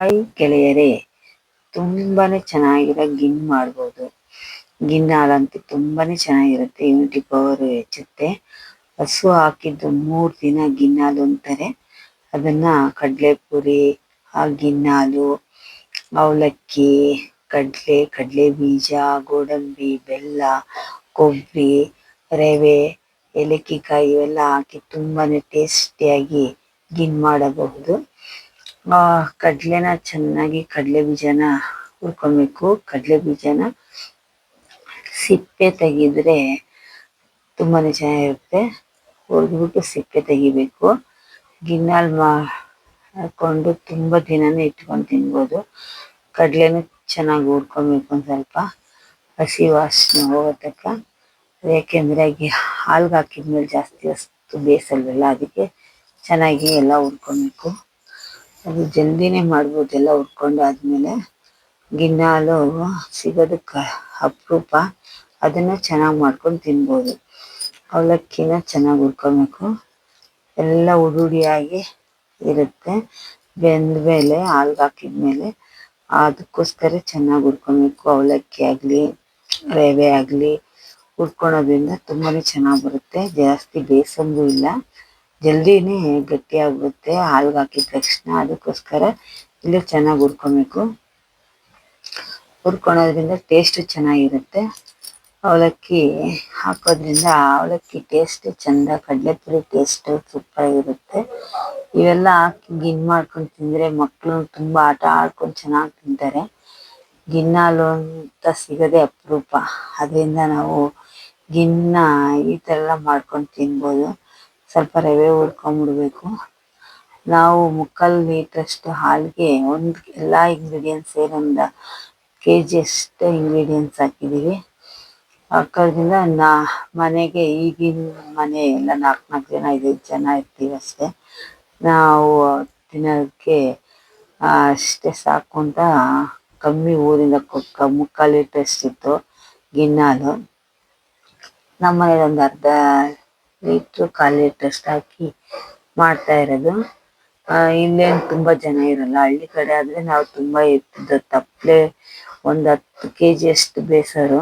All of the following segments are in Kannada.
ಹಾಯ್ ಗೆಳೆಯರೇ, ತುಂಬಾನೇ ಚೆನ್ನಾಗಿರೋ ಗಿನ್ ಮಾಡ್ಬೋದು. ಗಿನ್ನ ಹಾಲಂತೂ ತುಂಬಾನೇ ಚೆನ್ನಾಗಿರುತ್ತೆ, ಇಮ್ಯುನಿಟಿ ಪವರ್ ಹೆಚ್ಚುತ್ತೆ. ಹಸು ಹಾಕಿದ್ದು 3 ದಿನ ಗಿನ್ನಾಲು ಅಂತಾರೆ. ಅದನ್ನ ಕಡಲೆಪುರಿ, ಆ ಗಿನ್ನಾಲು, ಅವಲಕ್ಕಿ, ಕಡಲೆ ಬೀಜ, ಗೋಡಂಬಿ, ಬೆಲ್ಲ, ಕೊಬ್ಬರಿ, ರವೆ, ಏಲಕ್ಕಿಕಾಯಿ ಇವೆಲ್ಲ ಹಾಕಿ ತುಂಬಾನೇ ಟೇಸ್ಟಿಯಾಗಿ ಗಿನ್ ಮಾಡಬಹುದು. ಕಡಲೆನ ಚೆನ್ನಾಗಿ ಕಡಲೆ ಬೀಜನ ಹುರ್ಕೊಬೇಕು. ಕಡಲೆ ಬೀಜನ ಸಿಪ್ಪೆ ತೆಗೆದ್ರೆ ತುಂಬಾನೇ ಚೆನ್ನಾಗಿರುತ್ತೆ. ಹುರಿದ್ಬಿಟ್ಟು ಸಿಪ್ಪೆ ತೆಗಿಬೇಕು. ಗಿನ್ನಾಲ್ ಹಾಕೊಂಡು ತುಂಬ ದಿನನೇ ಇಟ್ಕೊಂಡು ತಿನ್ಬೋದು. ಕಡಲೆನೂ ಚೆನ್ನಾಗಿ ಹುರ್ಕೊಬೇಕು, ಒಂದು ಸ್ವಲ್ಪ ಹಸಿ ವಾಸನೆ ಹೋಗೋ ತನಕ. ಯಾಕೆಂದರೆ ಹಾಲ್ಗೆ ಹಾಕಿದ್ಮೇಲೆ ಜಾಸ್ತಿ ಹೊತ್ತು ಬೇಯಿಸಲ್ವಲ್ಲ, ಅದಕ್ಕೆ ಚೆನ್ನಾಗಿ ಎಲ್ಲ ಹುರ್ಕೊಬೇಕು. ಅದು ಜಲ್ದಿನೇ ಮಾಡ್ಬೋದು ಎಲ್ಲ ಹುರ್ಕೊಂಡು ಆದಮೇಲೆ. ಗಿನ್ನಾಲು ಸಿಗೋದಕ್ಕೆ ಅಪರೂಪ, ಅದನ್ನು ಚೆನ್ನಾಗಿ ಮಾಡ್ಕೊಂಡು ತಿನ್ಬೋದು. ಅವಲಕ್ಕಿನ ಚೆನ್ನಾಗಿ ಹುರ್ಕೊಬೇಕು, ಎಲ್ಲ ಹುಡಿಯಾಗಿ ಇರುತ್ತೆ. ಬೆಂದಮೇಲೆ ಹಾಲ್ಗೆ ಹಾಕಿದ್ಮೇಲೆ ಅದಕ್ಕೋಸ್ಕರ ಚೆನ್ನಾಗಿ ಹುರ್ಕೊಬೇಕು. ಅವಲಕ್ಕಿ ಆಗಲಿ ರವೆ ಆಗಲಿ ಹುರ್ಕೊಳೋದ್ರಿಂದ ತುಂಬಾ ಚೆನ್ನಾಗಿ ಬರುತ್ತೆ. ಜಾಸ್ತಿ ಬೇಯಿಸೋಂಗೂ ಇಲ್ಲ, ಜಲ್ದಿನೇ ಗಟ್ಟಿಯಾಗುತ್ತೆ ಹಾಲ್ಗೆ ಹಾಕಿದ ತಕ್ಷಣ. ಅದಕ್ಕೋಸ್ಕರ ಇಲ್ಲೇ ಚೆನ್ನಾಗಿ ಹುರ್ಕೊಬೇಕು. ಹುರ್ಕೊಳೋದ್ರಿಂದ ಟೇಸ್ಟು ಚೆನ್ನಾಗಿರುತ್ತೆ. ಅವಲಕ್ಕಿ ಹಾಕೋದ್ರಿಂದ ಅವಲಕ್ಕಿ ಟೇಸ್ಟ್ ಚೆಂದ, ಕಡಲೆಪುರಿ ಟೇಸ್ಟು ಸೂಪರಾಗಿರುತ್ತೆ. ಇವೆಲ್ಲ ಹಾಕಿ ಗಿನ್ ಮಾಡ್ಕೊಂಡು ತಿಂದರೆ ಮಕ್ಕಳು ತುಂಬ ಆಟ ಆಡ್ಕೊಂಡು ಚೆನ್ನಾಗಿ ತಿಂತಾರೆ. ಗಿನ್ನಾಲು ಅಂತ ಸಿಗೋದೇ ಅಪರೂಪ, ಅದರಿಂದ ನಾವು ಗಿನ್ನ ಈ ಥರ ಎಲ್ಲ ಮಾಡ್ಕೊಂಡು ತಿನ್ಬೋದು. ಸ್ವಲ್ಪ ರವೆ ಹುರ್ಕೊಂಬಿಡ್ಬೇಕು. ನಾವು 3/4 ಲೀಟ್ರಷ್ಟು ಹಾಲಿಗೆ ಎಲ್ಲ ಇಂಗ್ರೀಡಿಯೆಂಟ್ಸ್ ಒಂದು kg ಅಷ್ಟು ಇಂಗ್ರೀಡಿಯೆಂಟ್ಸ್ ಹಾಕಿದ್ದೀವಿ. ಹಾಕೋದ್ರಿಂದ ಮನೆಗೆ ಈಗಿನ ಮನೆ ಎಲ್ಲ 4 ಜನ 5 ಜನ ಇರ್ತೀವಿ ಅಷ್ಟೇ. ನಾವು ತಿನ್ನೋದಕ್ಕೆ ಅಷ್ಟೇ ಸಾಕು ಅಂತ ಕಮ್ಮಿ ಊರಿಂದ 3/4 ಲೀಟ್ರಷ್ಟಿತ್ತು ಗಿನ್ನಾಲು. ನಮ್ಮ ಮನೇಲಿ ಒಂದು ಅರ್ಧ ಲೀಟ್ರು 1/4 ಲೀಟ್ರಷ್ಟು ಹಾಕಿ ಮಾಡ್ತಾ ಇರೋದು. ಇಲ್ಲೇನು ತುಂಬ ಜನ ಇರಲ್ಲ, ಹಳ್ಳಿ ಕಡೆ ಆದರೆ ನಾವು ತುಂಬ ಇರ್ತಿದ್ದೋ. ತಪ್ಪಲೆ ಒಂದು 10 kg ಅಷ್ಟು ಬೇಯಿಸೋರು,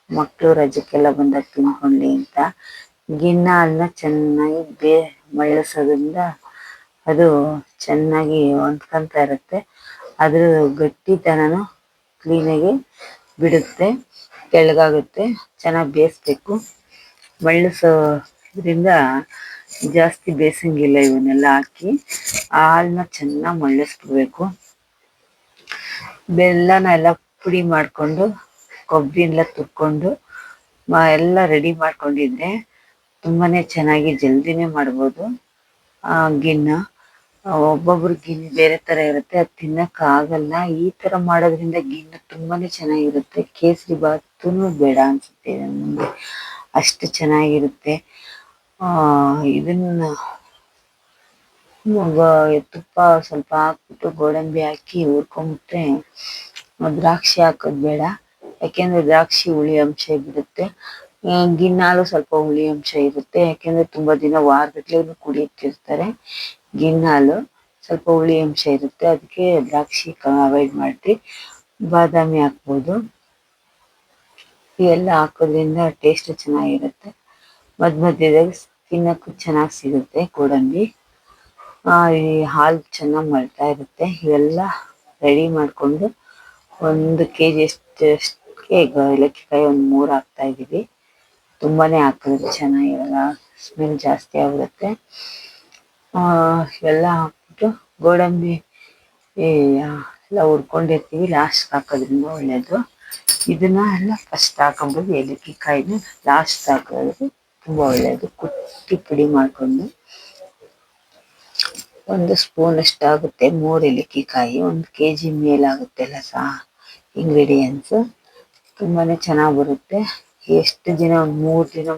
ಮಕ್ಕಳು ರಜಕ್ಕೆಲ್ಲ ಬಂದಾಗ ತಿನ್ಕೊಳ್ಳಿ ಅಂತ. ಗಿನ್ನಾಲನ್ನ ಚೆನ್ನಾಗಿ ಮಳ್ಳಿಸೋದ್ರಿಂದ ಅದು ಚೆನ್ನಾಗಿ ಹೊಂದ್ಕೊತಾ ಇರುತ್ತೆ. ಅದ್ರ ಗಟ್ಟಿತನನೂ ಕ್ಲೀನಾಗಿ ಬಿಡುತ್ತೆ, ತೆಳ್ಳಗಾಗುತ್ತೆ. ಚೆನ್ನಾಗಿ ಬೇಯಿಸ್ಬೇಕು. ಮಳ್ಳಿಸೋದ್ರಿಂದ ಜಾಸ್ತಿ ಬೇಯಿಸೋಂಗಿಲ್ಲ. ಇವನ್ನೆಲ್ಲ ಹಾಕಿ ಹಾಲನ್ನ ಚೆನ್ನಾಗಿ ಮಳ್ಳಿಸ್ಬಿಡ್ಬೇಕು. ಬೆಲ್ಲನ ಎಲ್ಲ ಪುಡಿ ಮಾಡಿಕೊಂಡು, ಕೊಬ್ಬರಿ ಎಲ್ಲ ತುರ್ಕೊಂಡು ಎಲ್ಲ ರೆಡಿ ಮಾಡ್ಕೊಂಡಿದ್ರೆ ತುಂಬಾ ಚೆನ್ನಾಗಿ ಜಲ್ದಿನೇ ಮಾಡ್ಬೋದು. ಗಿನ್ನ ಒಬ್ಬೊಬ್ರು ಗಿನ್ನ ಬೇರೆ ಥರ ಇರುತ್ತೆ, ಅದು ತಿನ್ನೋಕ್ಕಾಗಲ್ಲ. ಈ ಥರ ಮಾಡೋದ್ರಿಂದ ಗಿನ್ನ ತುಂಬಾ ಚೆನ್ನಾಗಿರುತ್ತೆ. ಕೇಸರಿ ಬಾತೂ ಬೇಡ ಅನಿಸುತ್ತೆ ನನಗೆ, ಅಷ್ಟು ಚೆನ್ನಾಗಿರುತ್ತೆ. ಇದನ್ನು ತುಪ್ಪ ಸ್ವಲ್ಪ ಹಾಕ್ಬಿಟ್ಟು ಗೋಡಂಬಿ ಹಾಕಿ ಹುರ್ಕೊಂಬಿಟ್ರೆ, ದ್ರಾಕ್ಷಿ ಹಾಕೋದು ಬೇಡ, ಯಾಕೆಂದರೆ ದ್ರಾಕ್ಷಿ ಹುಳಿ ಅಂಶ ಬಿಡುತ್ತೆ. ಗಿನ್ನಾಲು ಸ್ವಲ್ಪ ಹುಳಿ ಅಂಶ ಇರುತ್ತೆ, ಯಾಕೆಂದರೆ ತುಂಬ ದಿನ ವಾರಗಟ್ಲೆ ಕುಡಿಯುತ್ತಿರ್ತಾರೆ. ಗಿನ್ನಾಲು ಸ್ವಲ್ಪ ಹುಳಿ ಅಂಶ ಇರುತ್ತೆ, ಅದಕ್ಕೆ ದ್ರಾಕ್ಷಿ ಅವಾಯ್ಡ್ ಮಾಡಿರಿ. ಬಾದಾಮಿ ಹಾಕ್ಬೋದು. ಇವೆಲ್ಲ ಹಾಕೋದ್ರಿಂದ ಟೇಸ್ಟ್ ಚೆನ್ನಾಗಿರುತ್ತೆ. ಮಧ್ಯದಾಗ ತಿನ್ನೋಕ್ಕೂ ಚೆನ್ನಾಗಿ ಸಿಗುತ್ತೆ ಗೋಡಂಬಿ. ಈ ಹಾಲು ಚೆನ್ನಾಗಿ ಮಳ್ತಾ ಇರುತ್ತೆ. ಇವೆಲ್ಲ ರೆಡಿ ಮಾಡಿಕೊಂಡು 1 kg ಅಷ್ಟಕ್ಕೆ ಏಲಕ್ಕಿಕಾಯಿ ಒಂದು 3 ಹಾಕ್ತಾಯಿದ್ದೀವಿ. ತುಂಬಾ ಹಾಕಿದ್ರೆ ಚೆನ್ನಾಗಿರಲ್ಲ, ಸ್ಮೆಲ್ ಜಾಸ್ತಿ ಆಗಿರುತ್ತೆ. ಇವೆಲ್ಲ ಹಾಕ್ಬಿಟ್ಟು ಗೋಡಂಬಿ ಎಲ್ಲ ಹುರ್ಕೊಂಡಿರ್ತೀವಿ, ಲಾಸ್ಟ್ ಹಾಕೋದ್ರಿಂದ ಒಳ್ಳೆಯದು. ಇದನ್ನ ಎಲ್ಲ ಫಸ್ಟ್ ಹಾಕೊಂಬೋದು, ಏಲಕ್ಕಿಕಾಯಿನ ಲಾಸ್ಟ್ ಹಾಕೋದು ತುಂಬ ಒಳ್ಳೆಯದು. ಕುಟ್ಟಿ ಪುಡಿ ಮಾಡಿಕೊಂಡು 1 ಸ್ಪೂನ್ ಅಷ್ಟಾಗುತ್ತೆ. 3 ಏಲಕ್ಕಿಕಾಯಿ 1 kg ಮೇಲಾಗುತ್ತೆಲ್ಲ ಇಂಗ್ರೀಡಿಯೆಂಟ್ಸು. ತುಂಬಾ ಚೆನ್ನಾಗಿ ಬರುತ್ತೆ. ಎಷ್ಟು ದಿನ 3 ದಿನ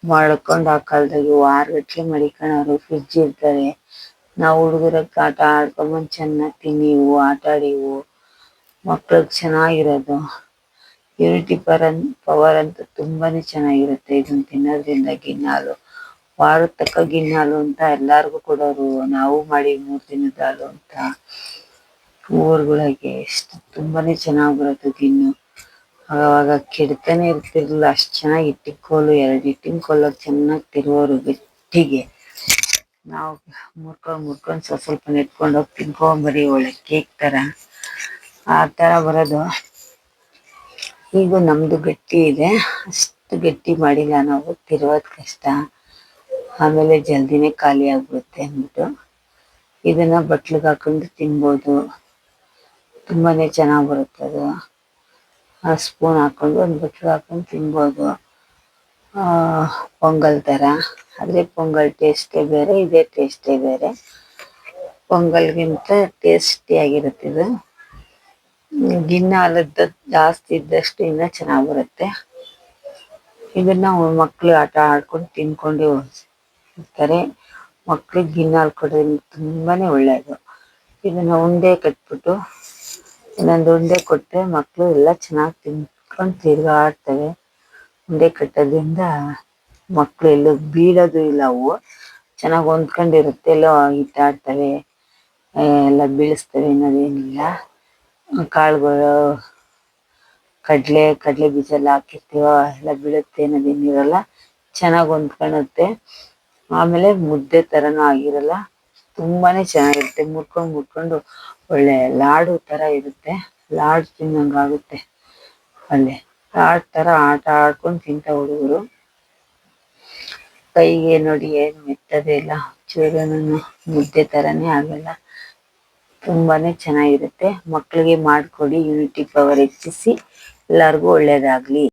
ಮಾಡ್ಕೊಂಡು ಆ ಕಾಲದಾಗೆ ವಾರಗಟ್ಟಲೆ ಮಡಿಕೊಳ್ಳೋರು, ಫ್ರಿಡ್ಜ್ ಇರ್ತಾರೆ. ನಾವು ಹುಡುಗರಿಗೆ ಆಟ ಆಡ್ಕೊಂಬಂದು ಚೆನ್ನಾಗಿ ತಿನ್ನಿವು, ಆಟ ಆಡಿವು, ಮಕ್ಳಿಗೆ ಚೆನ್ನಾಗಿರೋದು. ಇಮ್ಯುನಿಟಿ ಪವರ್ ಅಂತೂ ತುಂಬಾ ಚೆನ್ನಾಗಿರುತ್ತೆ ಇದನ್ನು ತಿನ್ನೋದ್ರಿಂದ. ಗಿನ್ನಾಲು ವಾರದ ತನಕ ಗಿನ್ನಾಲು ಅಂತ ಎಲ್ಲರಿಗೂ ಕೊಡೋರು, ನಾವು ಮಾಡಿ 3 ದಿನದ ಹಾಲು ಅಂತ. ಊರುಗಳಿಗೆ ಎಷ್ಟು ತುಂಬಾನೇ ಚೆನ್ನಾಗಿ ಬರುತ್ತೆ ಗಿಣ್ಣು. ಆವಾಗ ಕೆಡ್ತಾನೆ ಇರ್ತಿರ್ಲಿಲ್ಲ, ಅಷ್ಟು ಚೆನ್ನಾಗಿ ಇಟ್ಟಿನ ಕೋಲು 2 ಇಟ್ಟಿನ ಕೋಲಾಗ ಚೆನ್ನಾಗಿ ತಿರುವೋರು ಗಟ್ಟಿಗೆ. ನಾವು ಮುರ್ಕೊಂಡು ಸ್ವಲ್ಪ ನೆಟ್ಕೊಂಡು ಹೋಗಿ ತಿನ್ಕೊಂಬರಿ ಒಳ್ಳೆ ಕೇಕ್ ತರ, ಆ ತರ ಬರೋದು. ಈಗ ನಮ್ದು ಗಟ್ಟಿ ಇದೆ, ಅಷ್ಟು ಗಟ್ಟಿ ಮಾಡಿಲ್ಲ ನಾವು, ತಿರುವೋದು ಕಷ್ಟ, ಆಮೇಲೆ ಜಲ್ದಿನೇ ಖಾಲಿ ಆಗ್ಬಿಡುತ್ತೆ ಅಂದ್ಬಿಟ್ಟು ಇದನ್ನ ಬಟ್ಲಿಗೆ ಹಾಕೊಂಡು ತಿನ್ಬೋದು. ತುಂಬಾನೇ ಚೆನ್ನಾಗಿ ಬರುತ್ತೆ ಅದು. ಆ ಸ್ಪೂನ್ ಹಾಕೊಂಡು ಒಂದು ಬಟ್ಲಿಗೆ ಹಾಕೊಂಡು ತಿನ್ಬೋದು. ಪೊಂಗಲ್ ಥರ, ಆದರೆ ಪೊಂಗಲ್ ಟೇಸ್ಟೇ ಬೇರೆ, ಇದೇ ಟೇಸ್ಟೇ ಬೇರೆ. ಪೊಂಗಲ್ಗಿಂತ ಟೇಸ್ಟಿಯಾಗಿರುತ್ತೆ ಇದು. ಗಿಣ್ಣು ಹಾಲದ್ದು ಜಾಸ್ತಿ ಇದ್ದಷ್ಟು ಇನ್ನೂ ಚೆನ್ನಾಗಿ ಬರುತ್ತೆ. ಇದನ್ನ ಮಕ್ಕಳು ಆಟ ಆಡ್ಕೊಂಡು ತಿನ್ಕೊಂಡು ಇರ್ತಾರೆ. ಮಕ್ಳಿಗೆ ಗಿಣ್ಣು ಹಾಲು ಕೊಡೋದ್ರಿಂದ ತುಂಬಾನೇ ಒಳ್ಳೆಯದು. ಇದನ್ನ ಉಂಡೆ ಕಟ್ಬಿಟ್ಟು ಇನ್ನೊಂದು ಉಂಡೆ ಕೊಟ್ಟರೆ ಮಕ್ಕಳು ಎಲ್ಲ ಚೆನ್ನಾಗಿ ತಿನ್ಕೊಂಡು ತಿರುಗಾಡ್ತವೆ. ಉಂಡೆ ಕಟ್ಟೋದ್ರಿಂದ ಮಕ್ಕಳು ಎಲ್ಲೂ ಬೀಳೋದು ಇಲ್ಲ, ಅವು ಚೆನ್ನಾಗಿ ಹೊಂದ್ಕೊಂಡಿರುತ್ತೆ, ಎಲ್ಲೋ ಇಟ್ಟಾಡ್ತವೆ, ಎಲ್ಲ ಬೀಳಿಸ್ತವೆ ಅನ್ನೋದೇನಿಲ್ಲ. ಕಾಳುಗಳು, ಕಡಲೆ ಬೀಜ ಎಲ್ಲ ಹಾಕಿರ್ತೀವೋ ಎಲ್ಲ ಬೀಳುತ್ತೆ ಅನ್ನೋದೇನಿರಲ್ಲ, ಚೆನ್ನಾಗಿ ಹೊಂದ್ಕೊಳ್ಳುತ್ತೆ. ಆಮೇಲೆ ಮುದ್ದೆ ಥರನೂ ಆಗಿರಲ್ಲ, ತುಂಬಾನೇ ಚೆನ್ನಾಗಿರುತ್ತೆ. ಮುರ್ಕೊಂಡು ಒಳ್ಳೆ ಲಾಡು ಥರ ಇರುತ್ತೆ, ಲಾಡು ತಿನ್ನಂಗಾಗುತ್ತೆ. ಅಲ್ಲೇ ಲಾಡು ಥರ ಆಟ ಆಡ್ಕೊಂಡು ತಿಂತ ಹುಡುಗರು. ಕೈಗೆ ನೋಡಿ ಏನು ಮೆತ್ತದೇ ಇಲ್ಲ, ಚೂರುನು ಮುದ್ದೆ ಥರನೇ ಆಗಲ್ಲ, ತುಂಬಾನೇ ಚೆನ್ನಾಗಿರುತ್ತೆ. ಮಕ್ಕಳಿಗೆ ಮಾಡಿಕೊಡಿ, ಇಮ್ಯುನಿಟಿ ಪವರ್ ಹೆಚ್ಚಿಸಿ ಎಲ್ಲರಿಗೂ ಒಳ್ಳೆಯದಾಗಲಿ.